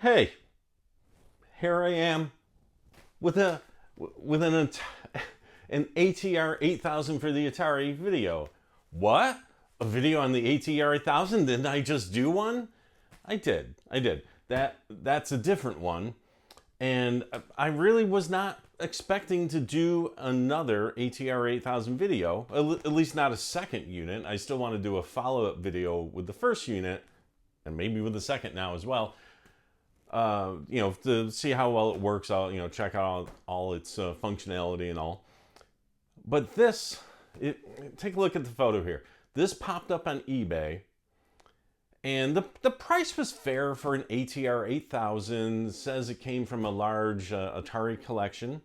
Hey, here I am with an ATR8000 for the Atari video. What? A video on the ATR8000? Didn't I just do one? I did. That's a different one. And I really was not expecting to do another ATR8000 video, at least not a second unit. I still want to do a follow-up video with the first unit, and maybe with the second now as well. To see how well it works. I'll, check out all its functionality and all. But take a look at the photo here. This popped up on eBay, and the price was fair for an ATR8000. It says it came from a large Atari collection.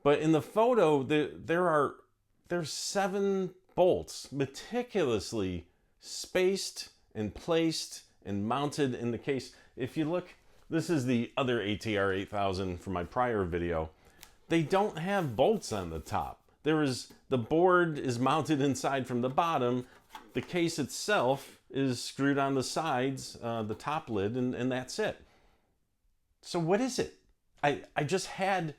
But in the photo, there's 7 bolts meticulously spaced and placed and mounted in the case. If you look, this is the other ATR8000 from my prior video. They don't have bolts on the top. The board is mounted inside from the bottom. The case itself is screwed on the sides, the top lid, and that's it. So what is it? I just had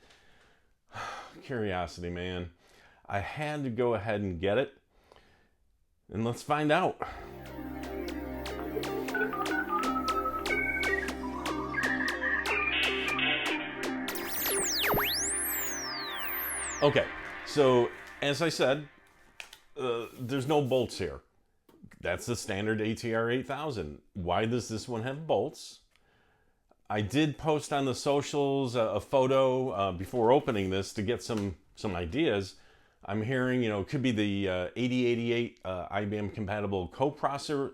curiosity, man. I had to go ahead and get it, and let's find out. Okay, so as I said, there's no bolts here. That's the standard ATR8000. Why does this one have bolts? I did post on the socials a photo before opening this to get some ideas. I'm hearing, it could be the 8088 IBM compatible coprocessor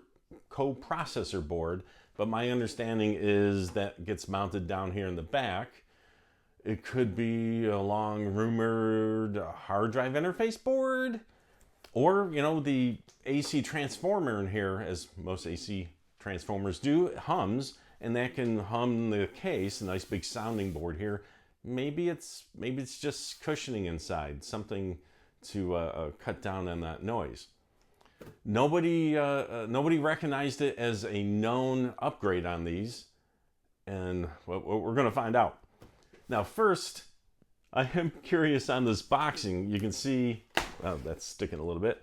board, but my understanding is that gets mounted down here in the back. It could be a long rumored hard drive interface board, or, the AC transformer in here, as most AC transformers do, hums, and that can hum the case, a nice big sounding board here. Maybe it's just cushioning inside, something to cut down on that noise. Nobody recognized it as a known upgrade on these, and we're going to find out. Now, first, I am curious on this boxing. You can see, oh, that's sticking a little bit.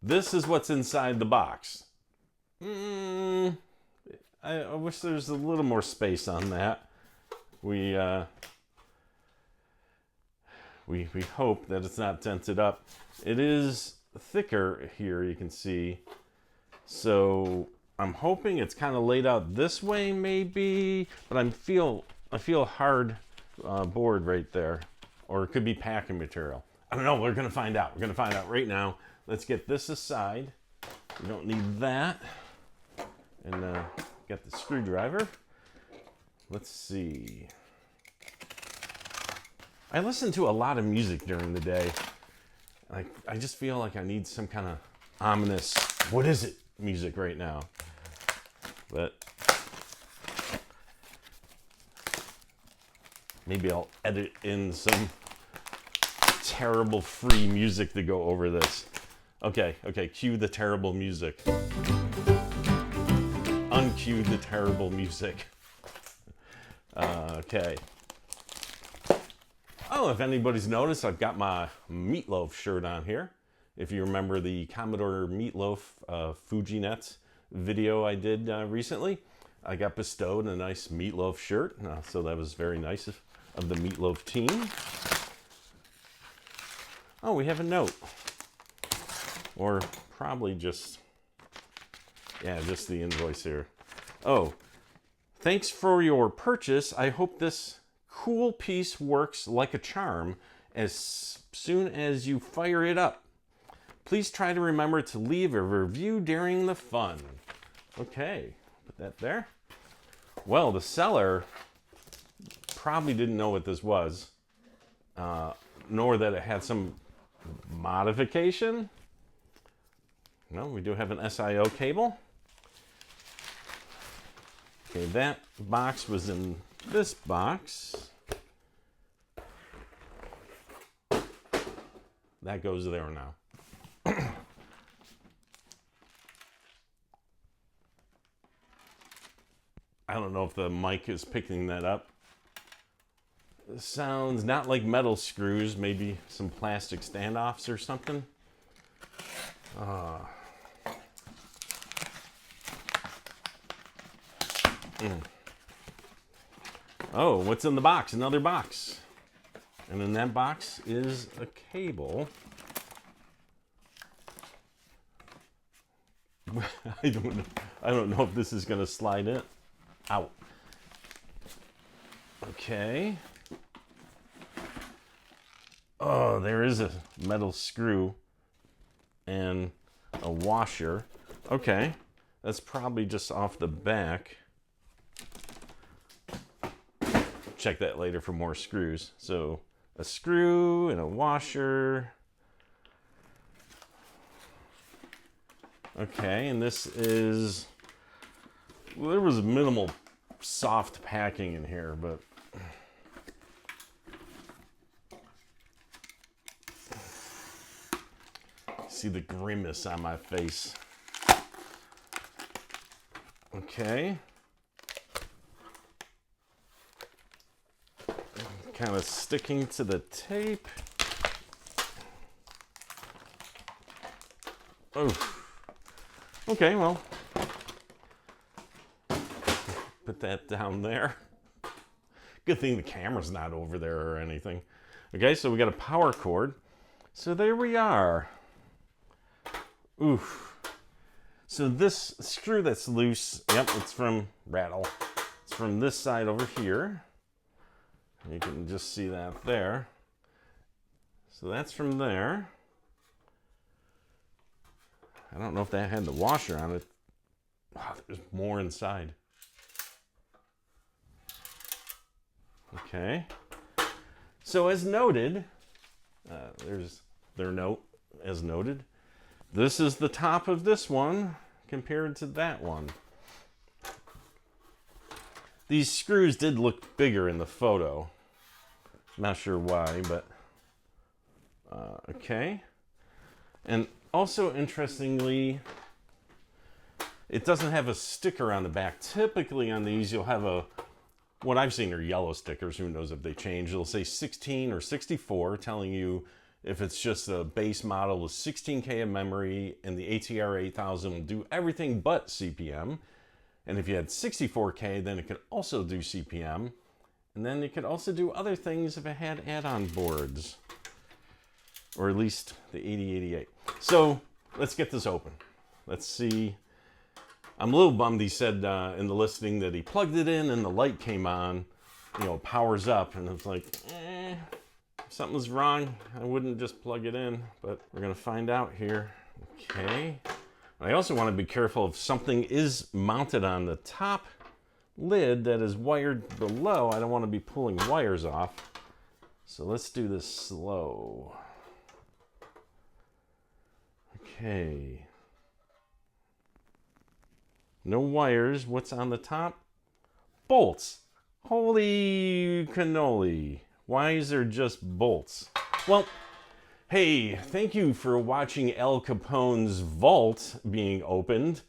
This is what's inside the box. I wish there's a little more space on that. We hope that it's not dented up. It is thicker here, you can see. So I'm hoping it's kind of laid out this way, maybe, but I feel hard board right there, or it could be packing material. I don't know. We're gonna find out. We're gonna find out right now. Let's get this aside. We don't need that, and get the screwdriver. Let's see. I listen to a lot of music during the day. I just feel like I need some kind of ominous, what is it, music right now. But maybe I'll edit in some terrible free music to go over this. Okay, cue the terrible music. Uncue the terrible music. Okay. Oh, if anybody's noticed, I've got my Meatloaf shirt on here. If you remember the Commodore Meatloaf FujiNet video I did recently, I got bestowed a nice Meatloaf shirt, so that was very nice of the Meatloaf team. Oh, we have a note, or probably just the invoice here. Oh, thanks for your purchase. I hope this cool piece works like a charm as soon as you fire it up. Please try to remember to leave a review during the fun. Okay, put that there. Well, the seller probably didn't know what this was, nor that it had some modification. No, we do have an SIO cable. Okay, that box was in this box. That goes there now. I don't know if the mic is picking that up. It sounds not like metal screws, maybe some plastic standoffs or something. Oh, what's in the box? Another box. And in that box is a cable. I don't know if this is going to slide in. Out. Okay. Oh, there is a metal screw and a washer. Okay. That's probably just off the back. Check that later for more screws. So a screw and a washer. Okay, and this is, well, there was minimal soft packing in here, but see the grimace on my face. Okay. Kind of sticking to the tape. Oh. Okay, well, put that down there. Good thing the camera's not over there or anything. Okay, so we got a power cord. So there we are. Oof. So this screw that's loose, yep, it's from Rattle. It's from this side over here. You can just see that there. So that's from there. I don't know if that had the washer on it. Wow, there's more inside. Okay. So as noted, there's their note as noted. This is the top of this one compared to that one. These screws did look bigger in the photo. Not sure why, but okay. And also, interestingly, it doesn't have a sticker on the back. Typically on these, you'll have a, what I've seen are yellow stickers. Who knows if they change. It'll say 16 or 64, telling you if it's just a base model with 16K of memory, and the ATR8000 will do everything but CPM. And if you had 64K, then it could also do CPM. And then it could also do other things if it had add-on boards. Or at least the 8088. So let's get this open. Let's see. I'm a little bummed he said in the listing that he plugged it in and the light came on, you know, powers up. And it's like, if something's wrong, I wouldn't just plug it in. But we're going to find out here. Okay. I also want to be careful if something is mounted on the top lid that is wired below. I don't want to be pulling wires off. So let's do this slow. Okay. No wires. What's on the top? Bolts. Holy cannoli. Why is there just bolts? Well, hey, thank you for watching Al Capone's vault being opened.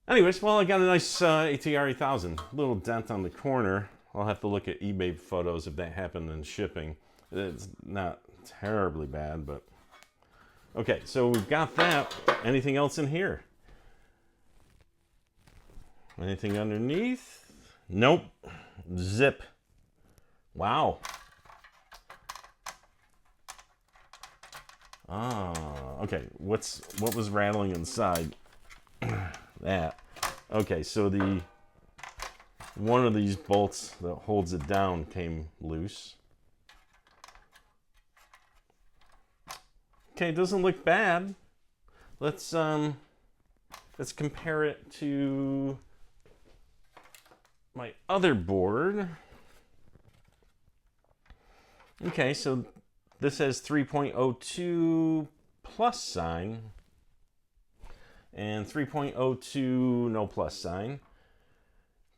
Anyways, well, I got a nice ATR8000. Little dent on the corner. I'll have to look at eBay photos if that happened in shipping. It's not terribly bad, but... Okay, so we've got that. Anything else in here? Anything underneath? Nope. Zip. Wow. Ah, okay. What was rattling inside? That. Okay, so one of these bolts that holds it down came loose. Okay, it doesn't look bad. Let's compare it to my other board. Okay, so this has 3.02 plus sign and 3.02 no plus sign.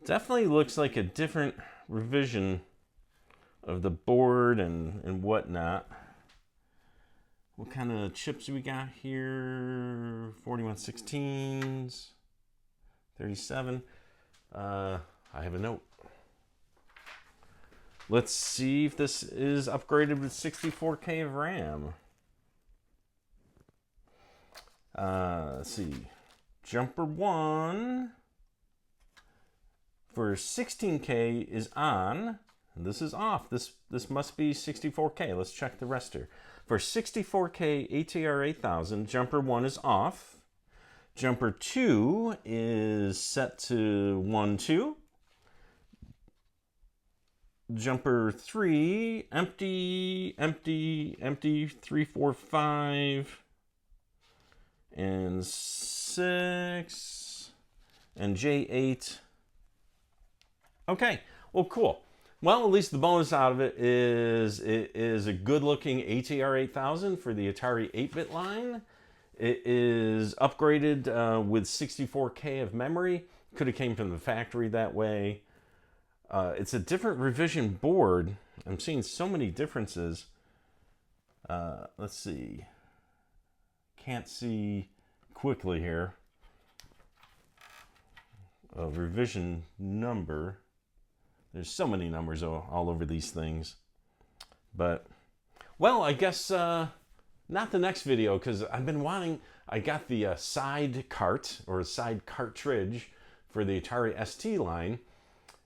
Definitely looks like a different revision of the board and whatnot. What kind of chips we got here? 4116s, 37. I have a note. Let's see if this is upgraded with 64K of RAM. Let's see. Jumper 1 for 16K is on. This is off. This must be 64K. Let's check the rest here. For 64K ATR8000, jumper 1 is off. Jumper 2 is set to 1-2. Jumper 3, empty, empty, empty, 3, 4, 5, and 6, and J8. Okay, well, cool. Well, at least the bonus out of it is a good-looking ATR8000 for the Atari 8-bit line. It is upgraded with 64K of memory. Could have came from the factory that way. It's a different revision board. I'm seeing so many differences. Let's see. Can't see quickly here. A revision number. There's so many numbers all over these things. But, well, I guess not the next video, because I've been wanting... I got the side cart, or side cartridge, for the Atari ST line.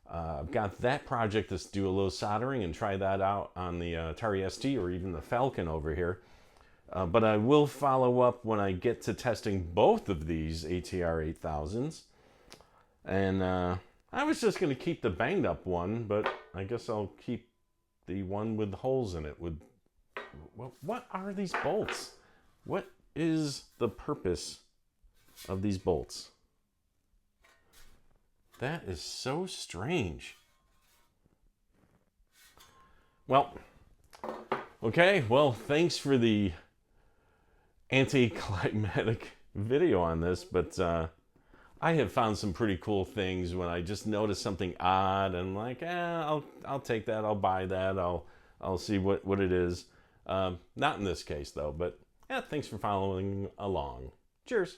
I've got that project to do a little soldering and try that out on the Atari ST or even the Falcon over here. But I will follow up when I get to testing both of these ATR8000s. And I was just going to keep the banged up one, but I guess I'll keep the one with holes in it. What are these bolts? What is the purpose of these bolts? That is so strange. Well, okay, well, thanks for the anticlimactic video on this, but I have found some pretty cool things when I just notice something odd and like, I'll take that, I'll buy that, I'll see what it is. Not in this case though, but yeah, thanks for following along. Cheers.